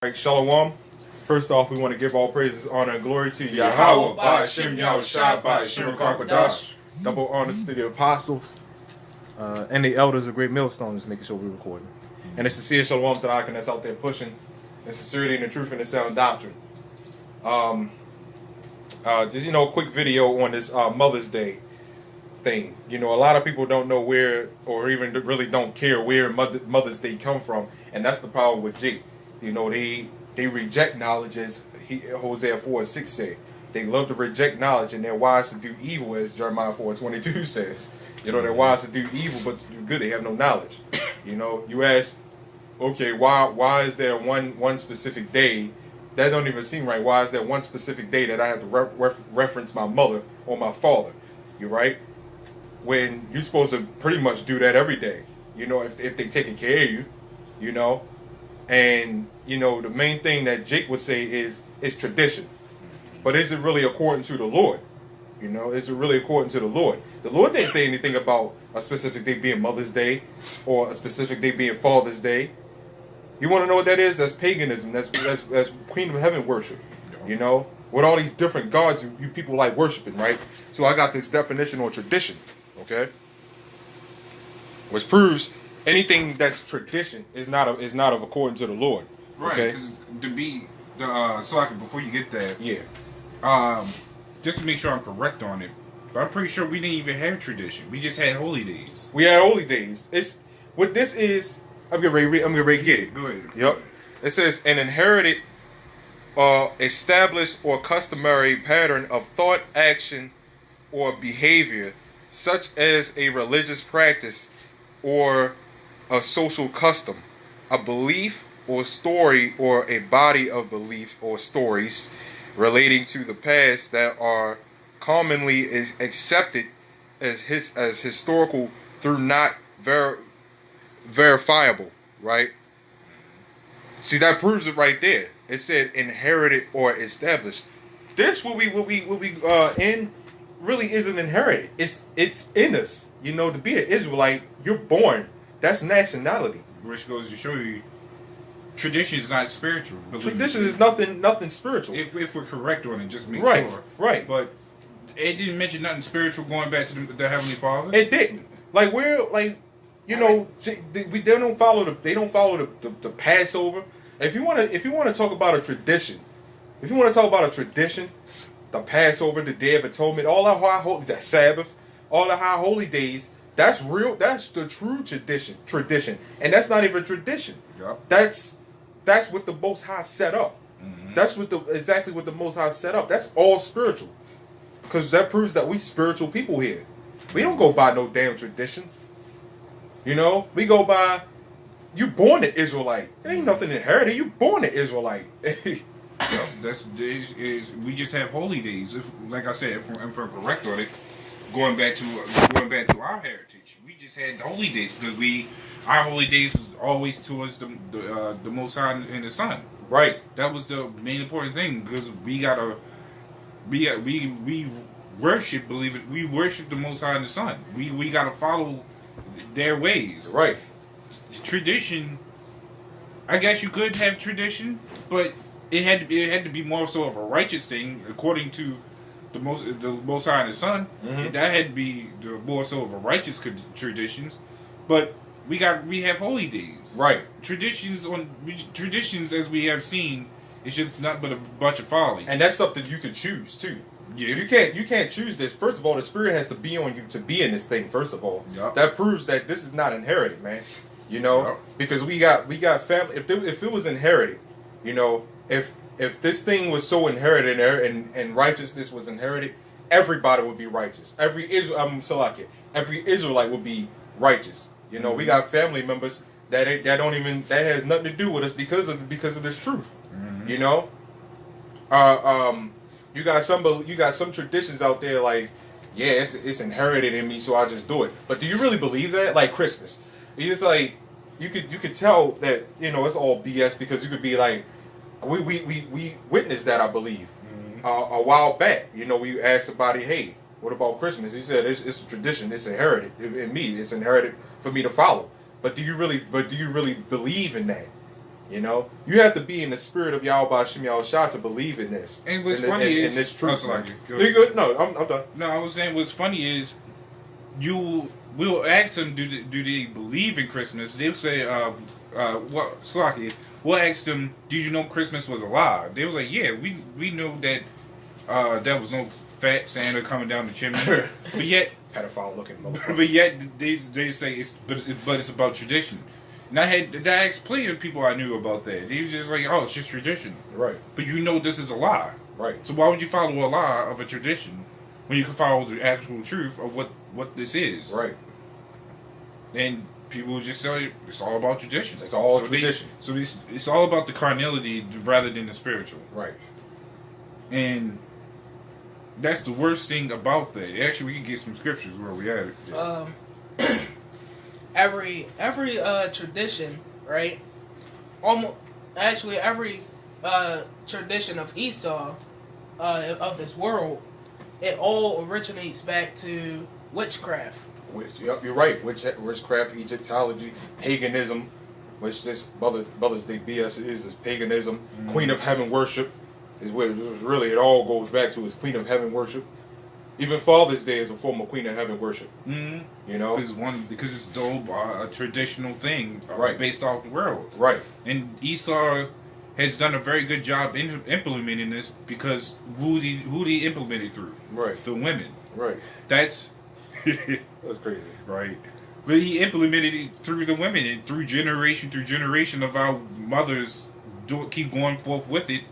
Right, Shalom. First off, we want to give all praises, honor, and glory to Yahweh, Ba'Shem Yahushua, Ba'Shem Karkadash. Double honors to the apostles and the elders of Great Millstones, making sure we're recording. And it's sincere Shalom to the Akin that's out there pushing the sincerity and the truth and the sound doctrine. Just, a quick video on this Mother's Day thing. A lot of people don't know where, or even really don't care where Mother's Day come from, and that's the problem with Jake. They reject knowledge, as Hosea 4:6 say. They love to reject knowledge, and they're wise to do evil, as Jeremiah 4:22 says. They're wise to do evil, but to do good, they have no knowledge. You ask, okay, why is there one specific day? That don't even seem right. Why is there one specific day that I have to reference my mother or my father? You're right. When you're supposed to pretty much do that every day. If they taking care of you, And, the main thing that Jake would say is tradition. But is it really according to the Lord? Is it really according to the Lord? The Lord didn't say anything about a specific day being Mother's Day or a specific day being Father's Day. You want to know what that is? That's paganism. That's Queen of Heaven worship. With all these different gods you people like worshiping, right? So I got this definition on tradition, okay? Which proves anything that's tradition is not of according to the Lord. Right, okay? because before you get that, yeah. Just to make sure I'm correct on it, but I'm pretty sure we didn't even have tradition. We just had holy days. We had holy days. It's what this is. I'm getting ready to get it. Go ahead. Yep. It says an inherited, established or customary pattern of thought, action, or behavior, such as a religious practice or a social custom, a belief or story, or a body of beliefs or stories relating to the past that are commonly accepted as historical through not verifiable, right? See, that proves it right there. It said inherited or established. This what we in really isn't inherited. It's in us. To be an Israelite, you're born. That's nationality. Which goes to show you, tradition is not spiritual. Tradition is nothing spiritual. If we're correct on it, just make right, sure. Right. But it didn't mention nothing spiritual going back to the Heavenly Father. It didn't. They don't follow the Passover. If you want to talk about a tradition, the Passover, the Day of Atonement, all the high holy, the Sabbath, all the high holy days. That's real. That's the true tradition, and that's not even tradition. Yep. That's what the Most High set up. Mm-hmm. That's exactly what the Most High set up. That's all spiritual, because that proves that we spiritual people here. We don't go by no damn tradition. We go by, you born an Israelite. It ain't nothing inherited. You born an Israelite. We just have holy days. Like I said, if I'm correct on it, going back to our heritage, we just had holy days because our holy days was always towards the Most High and the Son. Right. That was the main important thing, because we worship, believe it. We worship the Most High and the Son. We gotta follow their ways. Right. Tradition. I guess you could have tradition, but it had to be more so of a righteous thing according to the Most High and the Son. Mm-hmm. That had to be the more so of a righteous traditions. But we have holy days. Right. Traditions, as we have seen, it's just nothing but a bunch of folly. And that's something you can choose too. Yeah. You can't choose this. First of all, the Spirit has to be on you to be in this thing. First of all, yep. That proves that this is not inherited, man. Yep. Because we got family. If it was inherited, if this thing was so inherited and righteousness was inherited, everybody would be righteous. Every Israelite would be righteous. Mm-hmm. We got family members that has nothing to do with us because of this truth. Mm-hmm. You got some traditions out there like, yeah, it's inherited in me, so I just do it. But do you really believe that? Like Christmas, it's like you could tell that it's all BS, because you could be like, we witnessed that, I believe, a while back. We asked somebody, hey, what about Christmas? He said it's a tradition. It's inherited in me. It's inherited for me to follow. But do you really believe in that? You know, you have to be in the spirit of Yahweh Shem Shah to believe in this. And what's funny is, in this truth. Oh, you good? No, I'm done. No, I was saying what's funny is we'll ask them, do they believe in Christmas? They'll say, what, Slaki? We'll ask them, did you know Christmas was a lie? They was like, yeah, we know that there was no fat Santa coming down the chimney, but yet pedophile looking motherfucker. But yet they say it's about tradition. And I asked plenty of people I knew about that. They was just like, oh, it's just tradition. Right. But you know this is a lie. Right. So why would you follow a lie of a tradition when you can follow the actual truth of what this is? Right. And people just say it's all about tradition. It's all tradition. It's all about the carnality rather than the spiritual. Right. And that's the worst thing about that. Actually, we can get some scriptures where we at it. Yeah. Every tradition, right? Every tradition of Esau, of this world, it all originates back to witchcraft. Yep, you're right. Witchcraft, Egyptology, paganism, which this brothers they BS is paganism. Mm-hmm. Queen of Heaven worship is where really it all goes back to, is Queen of Heaven worship. Even Father's Day is a form of Queen of Heaven worship. Mm-hmm. You know, because it's a traditional thing, right, based off the world, right. And Esau has done a very good job implementing this, because who he implemented through, right, the women, right. That's crazy, right. But he implemented it through the women, and through generation of our mothers keep going forth with it.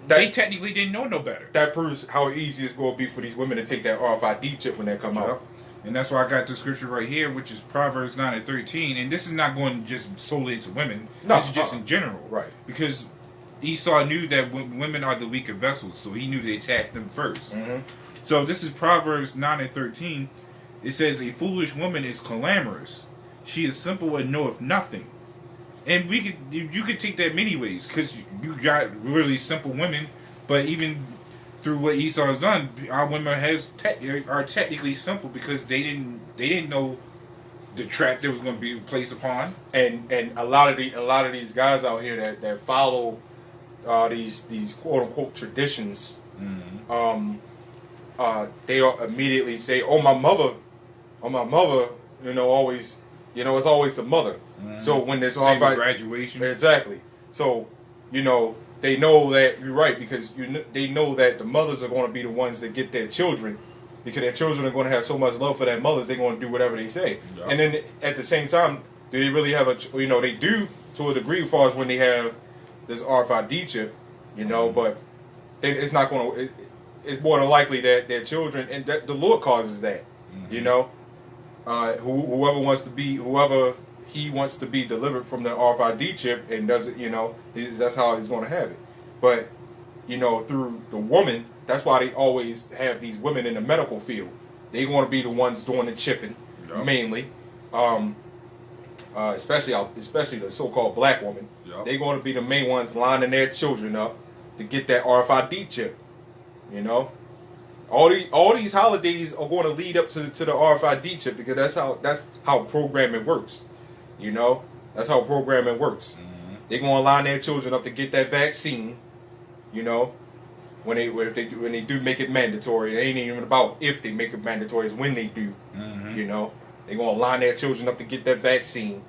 They technically didn't know no better. That proves how easy it's going to be for these women to take that RFID chip when they come out. And that's why I got the scripture right here, which is Proverbs 9:13. And this is not going just solely into women. No, this is just in general. Right. Because Esau knew that women are the weaker vessels, so he knew to attack them first. Mm-hmm. So this is Proverbs 9:13. It says, a foolish woman is clamorous. She is simple and knoweth nothing. And you could take that many ways, because you got really simple women, but even through what Esau has done, our women are technically simple, because they didn't know the trap that was going to be placed upon. And a lot of these guys out here that follow these quote unquote traditions, mm-hmm. They immediately say, oh my mother, you know, always, you know, it's always the mother. Mm-hmm. So when there's all graduation, exactly. So you know they know that you're right, because they know that the mothers are going to be the ones that get their children, because their children are going to have so much love for their mothers, they're going to do whatever they say. Yep. And then at the same time, do they really have they do to a degree, as far as when they have this RFID chip, you know, but it's not going to. It's more than likely that their children, and that the Lord causes that, mm-hmm. you know, whoever he wants to be delivered from the RFID chip, and does it, you know, that's how he's going to have it. But, you know, through the woman, that's why they always have these women in the medical field. They're going to be the ones doing the chipping, yep. mainly, especially the so-called black woman. Yep. They're going to be the main ones lining their children up to get that RFID chip. You know, all these holidays are going to lead up to the RFID chip, because that's how programming works. You know, that's how programming works. Mm-hmm. They're going to line their children up to get that vaccine. You know, when they do make it mandatory, it ain't even about if they make it mandatory; it's when they do. Mm-hmm. You know, they're going to line their children up to get that vaccine.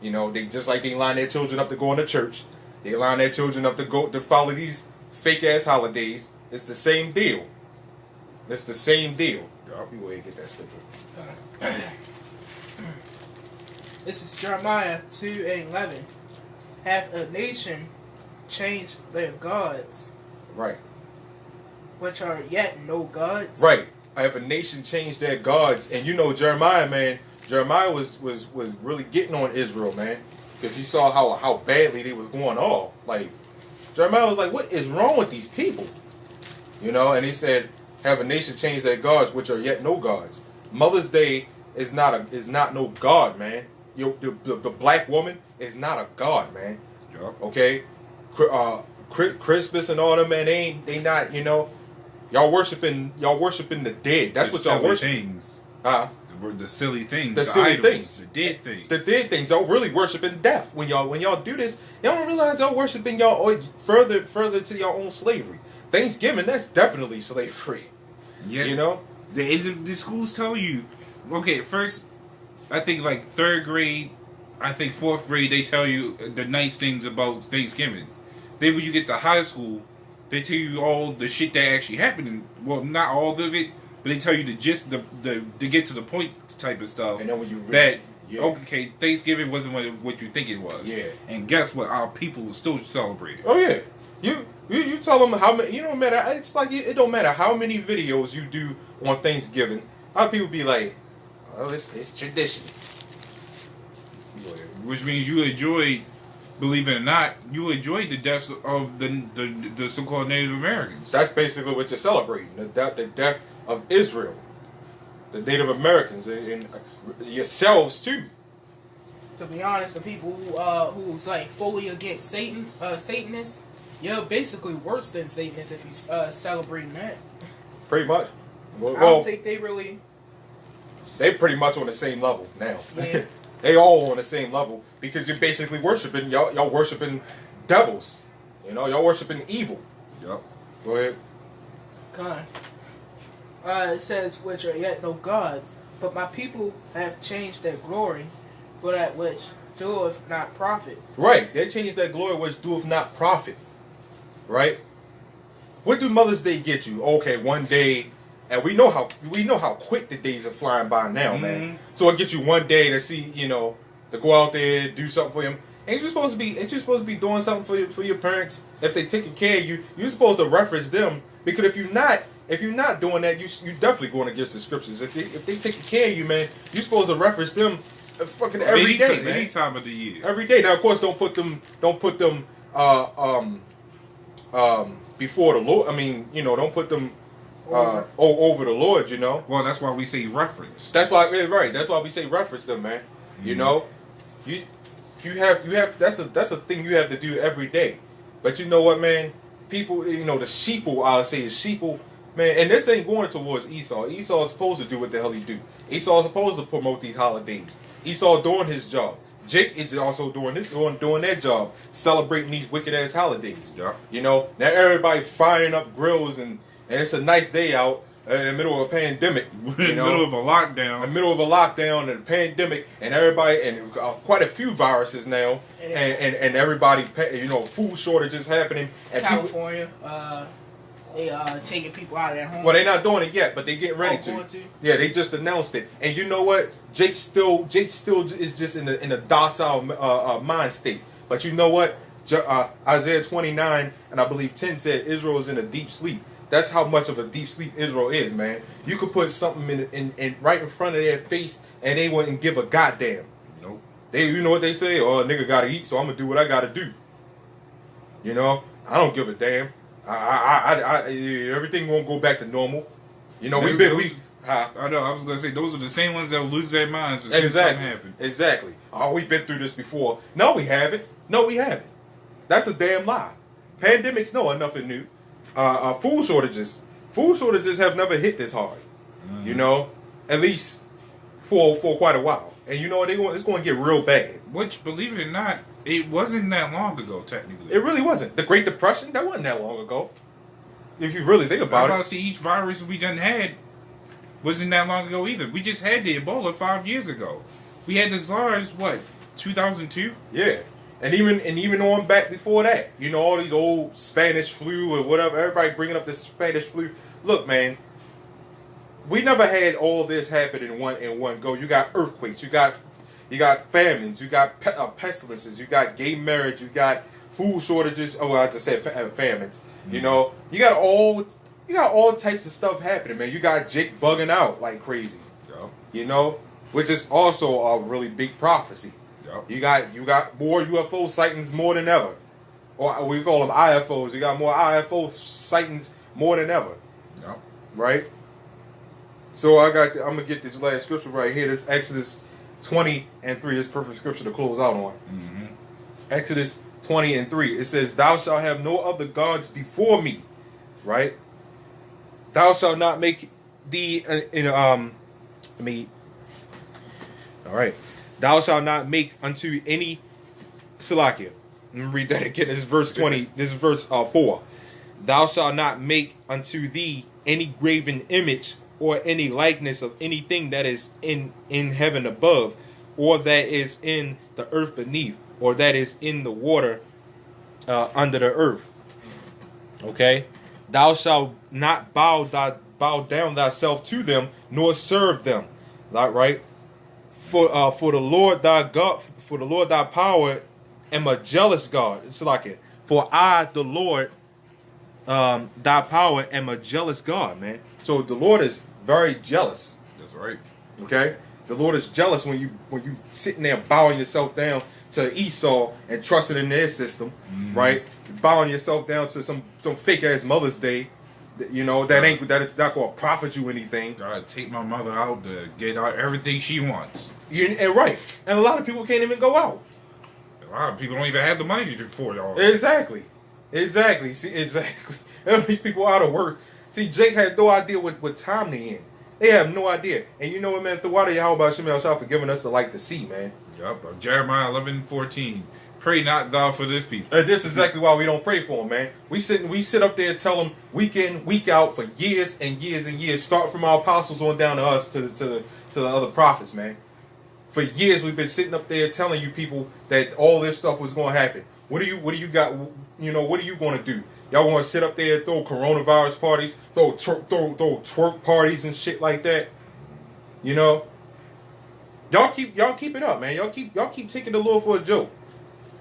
You know, they just like they line their children up to go into church. They line their children up to follow these fake ass holidays. It's the same deal. It's the same deal. Y'all go ahead and get that scripture. This is Jeremiah 2:11. Hath a nation changed their gods? Right. Which are yet no gods? Right. Have a nation changed their gods? And you know Jeremiah, man. Jeremiah was really getting on Israel, man, because he saw how badly they was going off. Like, Jeremiah was like, what is wrong with these people? You know, and he said, have a nation change their gods, which are yet no gods. Mother's Day is not no god, man. The black woman is not a god, man. Yep. Okay? Christmas and all them, man, they not, you know, y'all worshiping the dead. That's what y'all worshiping. The silly things, the silly idols, things, the dead things, the dead things. Y'all really worshiping death when y'all do this. Y'all don't realize y'all worshiping y'all further to your own slavery. Thanksgiving, that's definitely slavery. Yeah, you know. The schools tell you. Okay, first, I think like 3rd grade, I think 4th grade, they tell you the nice things about Thanksgiving. Then when you get to high school, they tell you all the shit that actually happened. Well, not all of it, but they tell you the gist, the to get to the point type of stuff. And then when you okay, Thanksgiving wasn't what you think it was. Yeah. And guess what? Our people still celebrate it. Oh yeah. You tell them how many. You don't matter. It's like it don't matter how many videos you do on Thanksgiving. How people be like, oh, it's tradition. Which means you enjoyed, believe it or not, you enjoyed the deaths of the so-called Native Americans. That's basically what you're celebrating. The death of Israel, the Native Americans, and yourselves too. To be honest, the people who's like fully against Satanists, you're basically worse than Satanists if you celebrating that. Pretty much. Well, I don't think they really. They pretty much on the same level now. Yeah. They all on the same level because you're basically worshiping y'all worshiping devils. You know, y'all worshiping evil. Yep. Go ahead. God. It says, which are yet no gods, but my people have changed their glory for that which doeth not profit. Right. They changed that glory which doeth not profit. Right? What do Mother's Day get you? Okay, one day, and we know how quick the days are flying by now, man. So it gets you one day to see, to go out there, do something for them. Ain't you supposed to be doing something for your parents? If they taking care of you, you're supposed to reference them, because if you're not doing that, you definitely going against the scriptures. If they taking care of you, man, you're supposed to reference them fucking every day, man. Any time of the year. Every day. Now, of course, don't put them before the Lord. I mean, don't put them over the Lord. Well, that's why we say reference. That's why, right? That's why we say reference them, man. You have that's a thing you have to do every day. But you know what, man? People, the sheeple, I'll say is sheeple, man. And this ain't going towards Esau. Esau is supposed to do what the hell he do. Esau is supposed to promote these holidays. Esau doing his job. Jake is also doing their job, celebrating these wicked ass holidays. Yeah. Now everybody firing up grills and it's a nice day out in the middle of a pandemic. In the middle of a lockdown. In the middle of a lockdown and a pandemic, and everybody, and quite a few viruses now, and everybody, food shortages happening. And California, they taking people out of their homes. Well, they're not doing it yet, but they getting ready to. Yeah, they just announced it. And you know what? Jake still is just in a docile mind state. But you know what? Isaiah 29 and I believe 10 said Israel is in a deep sleep. That's how much of a deep sleep Israel is, man. You could put something in right in front of their face and they wouldn't give a goddamn. Nope. You know what they say? Oh, a nigga gotta eat, so I'm gonna do what I gotta do. I don't give a damn. Everything won't go back to normal. I know. I was gonna say those are the same ones that will lose their minds as soon as something happens. Exactly. Oh, we've been through this before. No, we haven't. That's a damn lie. Pandemics, no, are nothing new. Food shortages have never hit this hard. At least for quite a while. And it's going to get real bad. Which, believe it or not, it wasn't that long ago, technically. It really wasn't. The Great Depression, that wasn't that long ago. If you really think about it. See, each virus we done had wasn't that long ago either. We just had the Ebola 5 years ago. We had the SARS, 2002? Yeah. And even on back before that, all these old Spanish flu or whatever, everybody bringing up this Spanish flu. Look, man, we never had all this happen in one go. You got earthquakes, you got famines, you got pestilences, you got gay marriage, you got food shortages. Oh, well, I just said famines. Mm-hmm. You got all types of stuff happening, man. You got Jake bugging out like crazy. Yeah. Which is also a really big prophecy. Yep. You got more UFO sightings more than ever, or we call them IFOs. You got more IFO sightings more than ever. Yep. Right. So I'm gonna get this last scripture right here. This Exodus 20:3. This perfect scripture to close out on. Mm-hmm. Exodus 20:3. It says, "Thou shalt have no other gods before me." Right. Thou shalt not make thee All right. Thou shalt not make unto any Salakia. Let me read that again. This is verse 20. This is verse 4. Thou shalt not make unto thee any graven image or any likeness of anything that is in heaven above, or that is in the earth beneath, or that is in the water under the earth. Okay? Thou shalt not bow down thyself to them, nor serve them. Right? For the Lord thy God, for the Lord thy power, am a jealous God. It's like it. For I, the Lord, thy power, am a jealous God, man. So the Lord is very jealous. That's right. Okay? The Lord is jealous when you sitting there bowing yourself down to Esau and trusting in their system, right? Bowing yourself down to some fake ass Mother's Day, it's not gonna profit you anything. Gotta take my mother out to get out everything she wants. Right, and a lot of people can't even go out. A lot of people don't even have the money for y'all. Exactly. See, exactly. And these people out of work. See, Jake had no idea what time they in. They have no idea. And you know what, man? Thawada Yahweh Shem Yahshua for giving us the light to see, man. Yup. Jeremiah 11:14. Pray not thou for this people. And this is exactly why we don't pray for them, man. We sit up there and tell them week in, week out for years and years and years. Start from our apostles on down to us to the other prophets, man. For years we've been sitting up there telling you people that all this stuff was going to happen. What do you got? What are you going to do? Y'all want to sit up there and throw coronavirus parties, throw twerk parties and shit like that? Y'all keep it up, man. Y'all keep taking the Lord for a joke.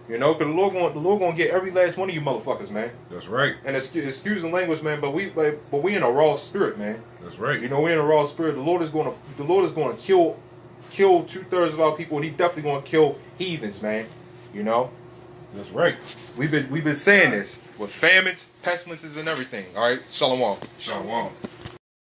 Because the Lord gonna get every last one of you motherfuckers, man. That's right. And excuse the language, man, but we in a raw spirit, man. That's right. We're in a raw spirit. The Lord is gonna kill 2/3 of our people, and He definitely gonna kill heathens, man. That's right. We've been saying this with famines, pestilences, and everything. All right, Shalom. Shalom.